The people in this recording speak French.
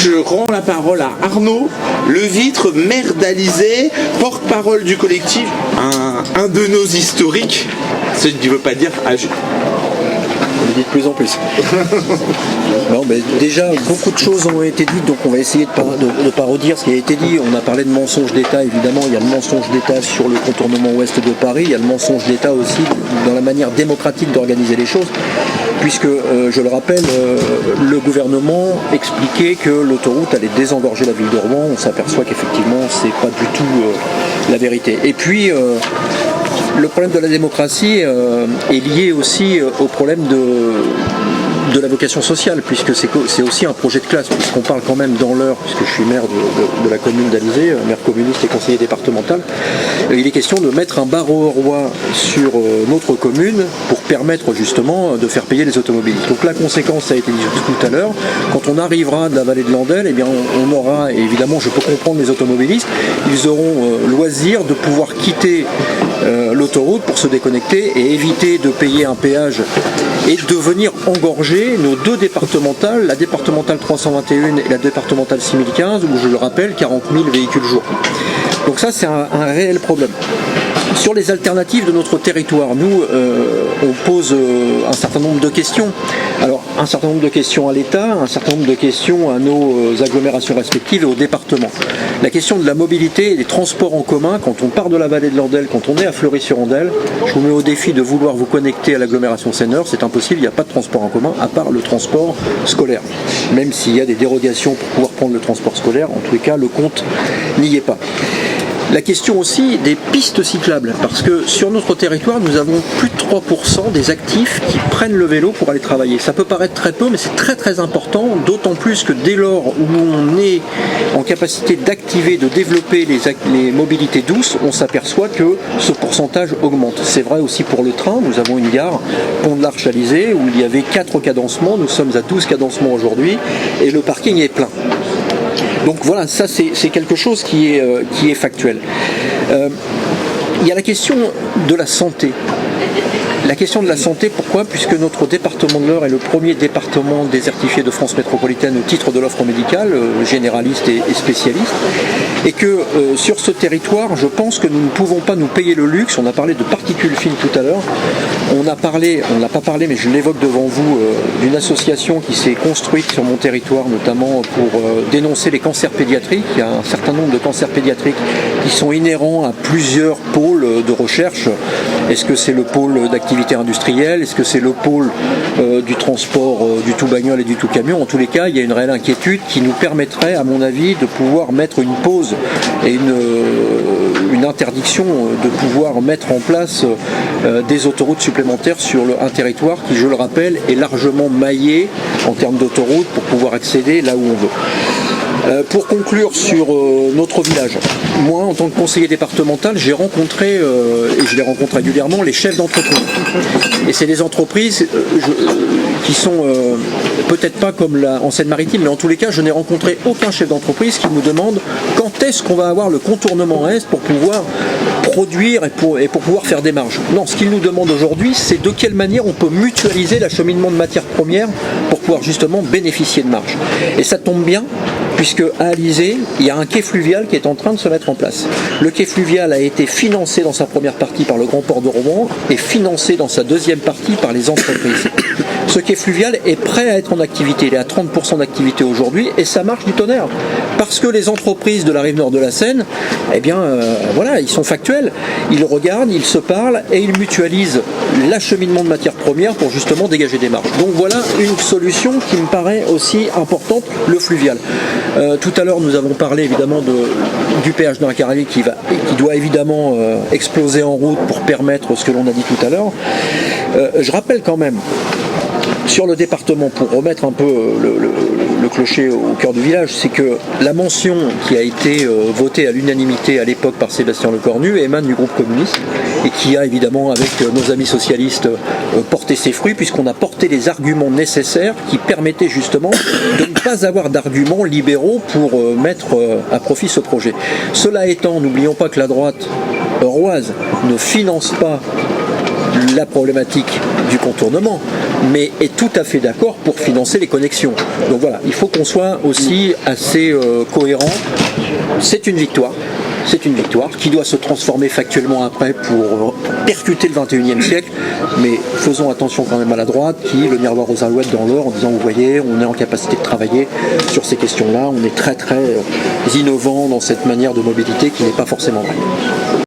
je rends la parole à Arnaud Levitre, maire d'Alizé, porte-parole du collectif, un de nos historiques, ce qui ne veut pas dire âgé. On le dit de plus en plus. Non, mais déjà, beaucoup de choses ont été dites, donc on va essayer de ne pas redire ce qui a été dit. On a parlé de mensonge d'État, évidemment. Il y a le mensonge d'État sur le contournement ouest de Paris. Il y a le mensonge d'État aussi dans la manière démocratique d'organiser les choses. Puisque, je le rappelle, le gouvernement expliquait que l'autoroute allait désengorger la ville de Rouen. On s'aperçoit qu'effectivement, c'est pas du tout la vérité. Et puis, le problème de la démocratie est lié aussi au problème de la vocation sociale, puisque c'est aussi un projet de classe, puisqu'on parle quand même dans l'Eure, puisque je suis maire de la commune d'Alizé, maire communiste et conseiller départemental, il est question de mettre un barreau roi sur notre commune pour permettre justement de faire payer les automobilistes. Donc la conséquence, ça a été dit tout à l'heure, quand on arrivera de la vallée de l'Andelle, eh bien on aura, et évidemment je peux comprendre les automobilistes, ils auront loisir de pouvoir quitter l'autoroute pour se déconnecter et éviter de payer un péage et de venir engorger nos deux départementales, la départementale 321 et la départementale 6015, où je le rappelle, 40 000 véhicules jour. Donc ça, c'est un réel problème. Sur les alternatives de notre territoire, nous, on pose un certain nombre de questions. Alors, un certain nombre de questions à l'État, un certain nombre de questions à nos agglomérations respectives et au département. La question de la mobilité et des transports en commun, quand on part de la vallée de l'Andelle, quand on est à Fleury-sur-Andelle, je vous mets au défi de vouloir vous connecter à l'agglomération Seine-Nord, c'est impossible, il n'y a pas de transport en commun, à part le transport scolaire. Même s'il y a des dérogations pour pouvoir prendre le transport scolaire, en tous les cas, le compte n'y est pas. La question aussi des pistes cyclables, parce que sur notre territoire, nous avons plus de 3% des actifs qui prennent le vélo pour aller travailler. Ça peut paraître très peu, mais c'est très très important, d'autant plus que dès lors où on est en capacité d'activer, de développer les mobilités douces, on s'aperçoit que ce pourcentage augmente. C'est vrai aussi pour le train, nous avons une gare, Pont de l'Arche à Alizé, où il y avait 4 cadencements, nous sommes à 12 cadencements aujourd'hui, et le parking est plein. Donc voilà, ça c'est quelque chose qui est factuel. Il y a la question de la santé. La question de la santé, pourquoi ? Puisque notre département de l'Eure est le premier département désertifié de France métropolitaine au titre de l'offre médicale, généraliste et spécialiste, et que sur ce territoire, je pense que nous ne pouvons pas nous payer le luxe. On a parlé de particules fines tout à l'heure, on n'a pas parlé, mais je l'évoque devant vous, d'une association qui s'est construite sur mon territoire, notamment pour dénoncer les cancers pédiatriques. Il y a un certain nombre de cancers pédiatriques qui sont inhérents à plusieurs pôles de recherche. Est-ce que c'est le pôle d'activité industrielle? Est-ce que c'est le pôle du transport du tout bagnole et du tout camion? En tous les cas, il y a une réelle inquiétude qui nous permettrait, à mon avis, de pouvoir mettre une pause et une interdiction de pouvoir mettre en place des autoroutes supplémentaires sur un territoire qui, je le rappelle, est largement maillé en termes d'autoroutes pour pouvoir accéder là où on veut. Pour conclure sur notre village, moi en tant que conseiller départemental, j'ai rencontré, et je les rencontre régulièrement, les chefs d'entreprise. Et c'est des entreprises qui sont peut-être pas comme en Seine-Maritime, mais en tous les cas, je n'ai rencontré aucun chef d'entreprise qui me demande quand est-ce qu'on va avoir le contournement Est pour pouvoir produire et pour pouvoir faire des marges. Non, ce qu'ils nous demandent aujourd'hui, c'est de quelle manière on peut mutualiser l'acheminement de matières premières pour pouvoir justement bénéficier de marges. Et ça tombe bien, puisque à Alizé, il y a un quai fluvial qui est en train de se mettre en place. Le quai fluvial a été financé dans sa première partie par le Grand Port de Rouen et financé dans sa deuxième partie par les entreprises. Ce quai fluvial est prêt à être en activité. Il est à 30% d'activité aujourd'hui et ça marche du tonnerre. Parce que les entreprises de la rive nord de la Seine, eh bien, voilà, ils sont factuels. Ils regardent, ils se parlent et ils mutualisent l'acheminement de matières premières pour justement dégager des marges. Donc voilà une solution qui me paraît aussi importante, le fluvial. Tout à l'heure, nous avons parlé évidemment du péage d'un carré qui doit évidemment exploser en route pour permettre ce que l'on a dit tout à l'heure. Je rappelle quand même, sur le département, pour remettre un peu le clocher au cœur du village, c'est que la mention qui a été votée à l'unanimité à l'époque par Sébastien Lecornu émane du groupe communiste et qui a évidemment, avec nos amis socialistes, porté ses fruits, puisqu'on a porté les arguments nécessaires qui permettaient justement de ne pas avoir d'arguments libéraux pour mettre à profit ce projet. Cela étant, n'oublions pas que la droite euroise ne finance pas la problématique du contournement, mais est tout à fait d'accord pour financer les connexions. Donc voilà, il faut qu'on soit aussi assez cohérent. C'est une victoire. C'est une victoire qui doit se transformer factuellement après pour percuter le 21e siècle, mais faisons attention quand même à la droite qui le miroir aux alouettes dans l'or en disant vous voyez, on est en capacité de travailler sur ces questions-là, on est très très innovant dans cette manière de mobilité qui n'est pas forcément vraie.